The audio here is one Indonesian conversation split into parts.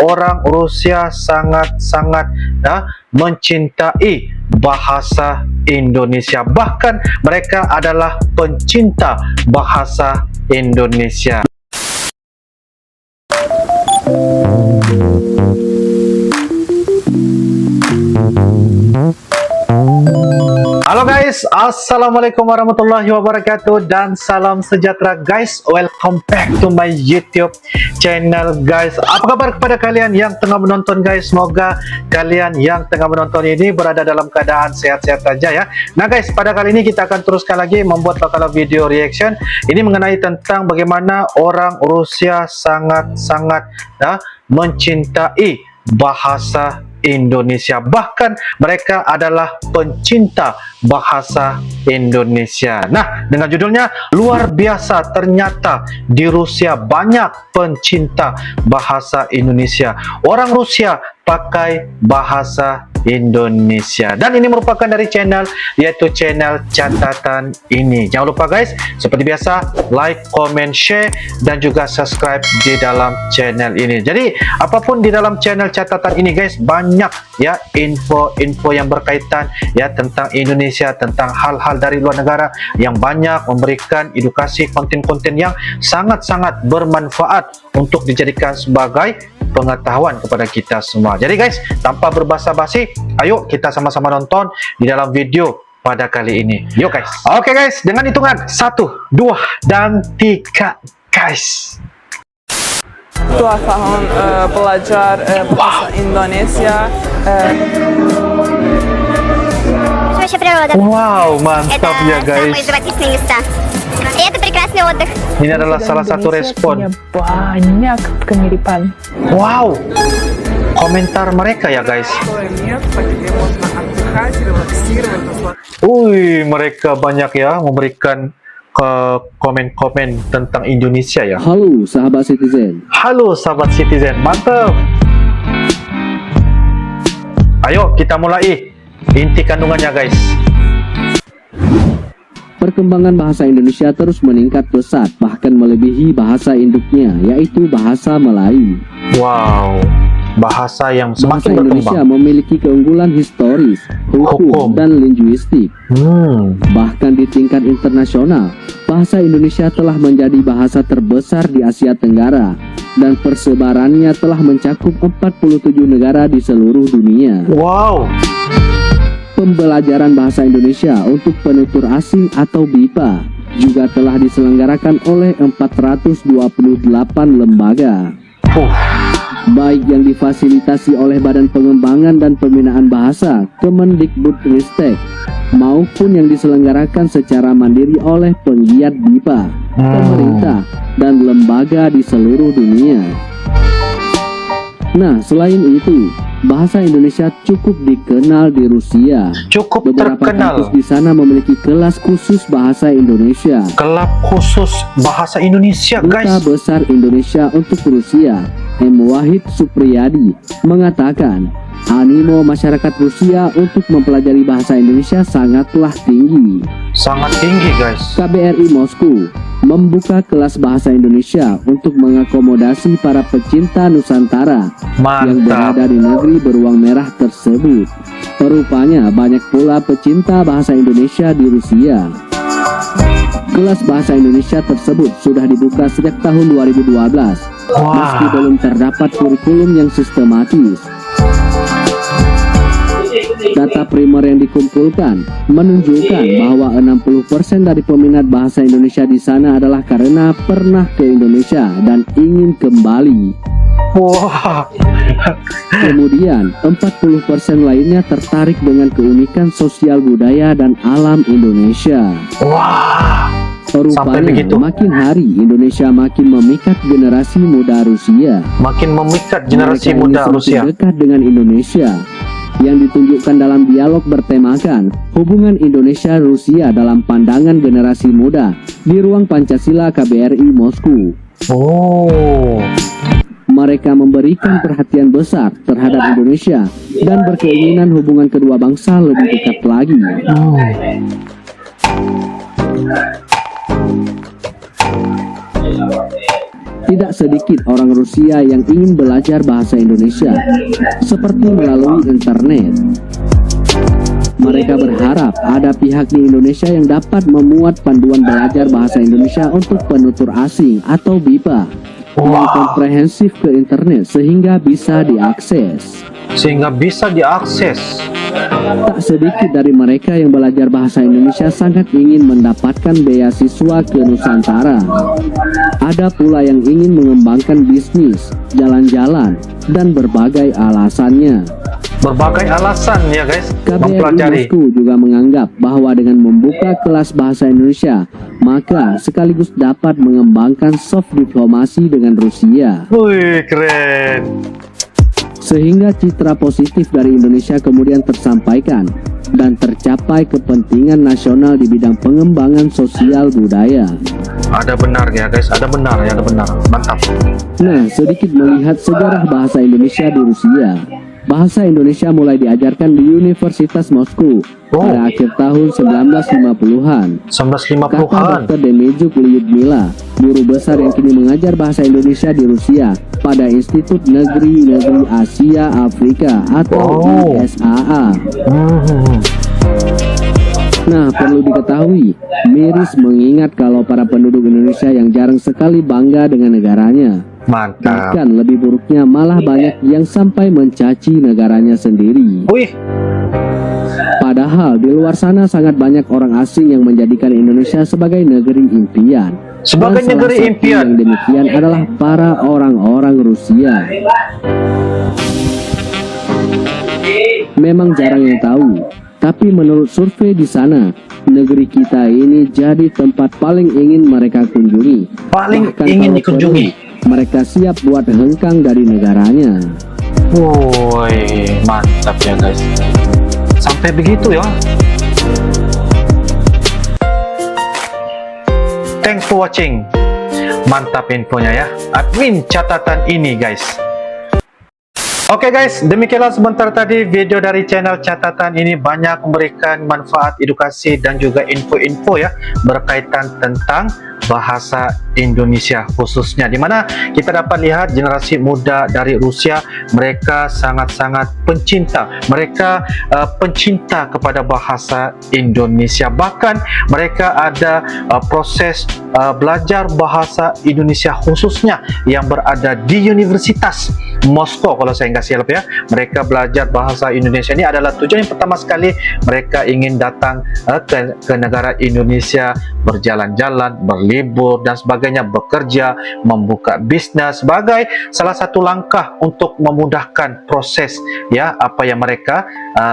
orang Rusia sangat-sangat mencintai bahasa Indonesia. Bahkan mereka adalah pencinta bahasa Indonesia. Halo guys, assalamualaikum warahmatullahi wabarakatuh dan salam sejahtera guys. Welcome back to my YouTube channel guys. Apa kabar kepada kalian yang tengah menonton guys? Semoga kalian yang tengah menonton ini berada dalam keadaan sehat-sehat saja ya. Nah guys, pada kali ini kita akan teruskan lagi membuat bakalan video reaction. Ini mengenai tentang bagaimana orang Rusia sangat-sangat mencintai bahasa Indonesia. Bahkan mereka adalah pencinta bahasa Indonesia. Nah, dengan judulnya luar biasa, ternyata di Rusia banyak pencinta bahasa Indonesia. Orang Rusia pakai bahasa Indonesia. Dan ini merupakan dari channel, yaitu channel Catatan Ini. Jangan lupa guys, seperti biasa like, comment, share dan juga subscribe di dalam channel ini. Jadi apapun di dalam channel Catatan Ini guys, banyak ya info-info yang berkaitan ya tentang Indonesia, tentang hal-hal dari luar negara yang banyak memberikan edukasi, konten-konten yang sangat-sangat bermanfaat untuk dijadikan sebagai pengetahuan kepada kita semua. Jadi guys, tanpa berbasa-basi, ayo kita sama-sama nonton di dalam video pada kali ini. Yuk guys. Oke guys, dengan hitungan 1, 2, dan 3 guys. Tua Fahon belajar bahasa Indonesia. Wow, mantap ya guys. Ini adalah salah satu respon. Banyak kemiripan. Wow, komentar mereka ya guys. Mereka banyak ya memberikan komen-komen tentang Indonesia ya. Halo sahabat Citizen. Halo sahabat Citizen, mantap. Ayo kita mulai inti kandungannya guys. Perkembangan bahasa Indonesia terus meningkat pesat, bahkan melebihi bahasa induknya, yaitu bahasa Melayu. Wow, bahasa yang Bahasa semakin Indonesia berkembang. memiliki keunggulan historis, hukum, dan linguistik. Bahkan di tingkat internasional, bahasa Indonesia telah menjadi bahasa terbesar di Asia Tenggara, dan persebarannya telah mencakup 47 negara di seluruh dunia. Wow. Pembelajaran bahasa Indonesia untuk penutur asing atau BIPA juga telah diselenggarakan oleh 428 lembaga, baik yang difasilitasi oleh Badan Pengembangan dan Pembinaan Bahasa Kemendikbudristek maupun yang diselenggarakan secara mandiri oleh penggiat BIPA, pemerintah, dan lembaga di seluruh dunia. Nah, selain itu, bahasa Indonesia cukup dikenal di Rusia. Cukup Beberapa terkenal. kampus di sana memiliki kelas khusus bahasa Indonesia. Kelas khusus bahasa Indonesia Duta guys. Besar Indonesia untuk Rusia, M. Wahid Supriyadi, mengatakan animo masyarakat Rusia untuk mempelajari bahasa Indonesia sangatlah tinggi. Sangat tinggi guys. KBRI Moskow membuka kelas bahasa Indonesia untuk mengakomodasi para pecinta Nusantara yang berada di negeri beruang merah tersebut. Rupanya banyak pula pecinta bahasa Indonesia di Rusia. Kelas bahasa Indonesia tersebut sudah dibuka sejak tahun 2012, meski belum terdapat kurikulum yang sistematis. Data primer yang dikumpulkan menunjukkan bahwa 60% dari peminat bahasa Indonesia di sana adalah karena pernah ke Indonesia dan ingin kembali. Wah. Kemudian 40% lainnya tertarik dengan keunikan sosial budaya dan alam Indonesia. Wah. Sampai Rupanya begitu. makin hari Indonesia makin memikat generasi muda Rusia. Makin memikat generasi Mereka muda ingin Rusia. semakin dekat dengan Indonesia, yang ditunjukkan dalam dialog bertemakan hubungan Indonesia-Rusia dalam pandangan generasi muda di ruang Pancasila KBRI Moskow. Oh. Mereka memberikan perhatian besar terhadap Indonesia dan berkeinginan hubungan kedua bangsa lebih dekat lagi. Tidak sedikit orang Rusia yang ingin belajar bahasa Indonesia, seperti melalui internet. Mereka berharap ada pihak di Indonesia yang dapat memuat panduan belajar bahasa Indonesia untuk penutur asing atau BIPA yang komprehensif ke internet sehingga bisa diakses. Tak sedikit dari mereka yang belajar bahasa Indonesia sangat ingin mendapatkan beasiswa ke Nusantara. Ada pula yang ingin mengembangkan bisnis, jalan-jalan, dan berbagai alasannya. Berbagai alasan ya guys, KBRI mempelajari. Moskow juga menganggap bahwa dengan membuka kelas bahasa Indonesia, maka sekaligus dapat mengembangkan soft diplomasi dengan Rusia. Wih, keren. Sehingga citra positif dari Indonesia kemudian tersampaikan dan tercapai kepentingan nasional di bidang pengembangan sosial budaya. Ada benar ya guys, ada benar. Mantap. Nah, sedikit melihat sejarah bahasa Indonesia di Rusia. Bahasa Indonesia mulai diajarkan di Universitas Moskow pada akhir tahun 1950-an. 1950-an. Kata Dr. Demejuk Lyudmila, guru besar yang kini mengajar bahasa Indonesia di Rusia pada Institut Negeri-Negeri Asia Afrika atau ISAA. Nah, perlu diketahui, miris mengingat kalau para penduduk Indonesia yang jarang sekali bangga dengan negaranya. Mantap. Bahkan lebih buruknya malah banyak yang sampai mencaci negaranya sendiri. Wih, Padahal di luar sana sangat banyak orang asing yang menjadikan Indonesia sebagai negeri impian. sebagai Dan negeri salah satu impian. yang demikian adalah para orang-orang Rusia. Memang jarang yang tahu, tapi menurut survei di sana, negeri kita ini jadi tempat paling ingin mereka kunjungi. Paling Bahkan ingin kalau dikunjungi. perlu, mereka siap buat hengkang dari negaranya. Woi, mantap ya guys. Sampai begitu ya. Thanks for watching. Mantap infonya ya. Admin catatan ini guys. Oke guys, demikianlah sebentar tadi video dari channel catatan ini, banyak memberikan manfaat, edukasi dan juga info-info ya berkaitan tentang bahasa Indonesia khususnya, dimana kita dapat lihat generasi muda dari Rusia, mereka sangat-sangat pencinta, mereka pencinta kepada bahasa Indonesia. Bahkan mereka ada proses belajar bahasa Indonesia khususnya yang berada di Universitas Moskow kalau saya nggak silap ya. Mereka belajar bahasa Indonesia ini adalah tujuan yang pertama sekali, mereka ingin datang ke negara Indonesia, berjalan-jalan, berlibur dan sebagainya, bekerja, membuka bisnis sebagai salah satu langkah untuk memudahkan proses ya apa yang mereka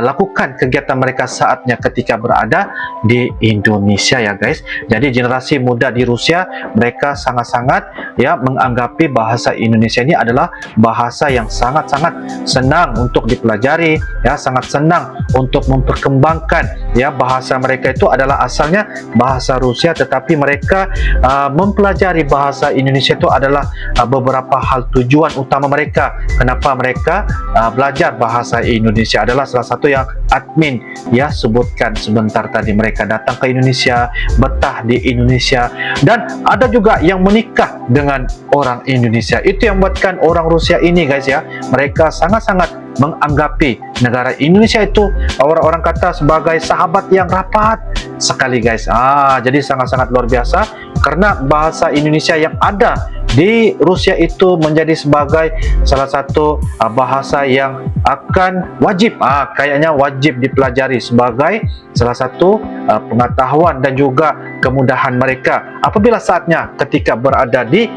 lakukan, kegiatan mereka saatnya ketika berada di Indonesia ya guys. Jadi generasi muda di Rusia mereka sangat-sangat ya menganggapi bahasa Indonesia ini adalah bahasa yang sangat-sangat senang untuk dipelajari ya, sangat senang untuk memperkembangkan ya. Bahasa mereka itu adalah asalnya bahasa Rusia, tetapi mereka mempelajari bahasa Indonesia itu adalah beberapa hal tujuan utama mereka. Kenapa mereka belajar bahasa Indonesia adalah salah satu yang admin ya sebutkan sebentar tadi. Mereka datang ke Indonesia, betah di Indonesia, dan ada juga yang menikah dengan orang Indonesia. Itu yang buatkan orang Rusia ini guys ya, mereka sangat-sangat menganggapi negara Indonesia itu orang-orang kata sebagai sahabat yang rapat sekali guys. Jadi sangat-sangat luar biasa karena bahasa Indonesia yang ada di Rusia itu menjadi sebagai salah satu bahasa yang akan wajib, kayaknya wajib dipelajari sebagai salah satu pengetahuan dan juga kemudahan mereka apabila saatnya ketika berada di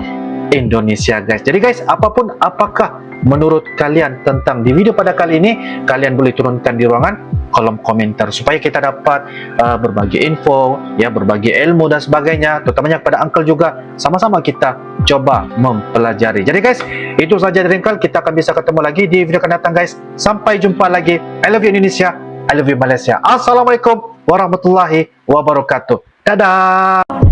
Indonesia guys. Jadi guys, apakah menurut kalian tentang di video pada kali ini, kalian boleh turunkan di ruangan kolom komentar supaya kita dapat berbagi info ya, berbagi ilmu dan sebagainya, terutamanya kepada Uncle juga, sama-sama kita coba mempelajari. Jadi guys, itu saja dari Uncle, kita akan bisa ketemu lagi di video akan datang guys. Sampai jumpa lagi. I love you Indonesia, I love you Malaysia. Assalamualaikum warahmatullahi wabarakatuh. Dadah.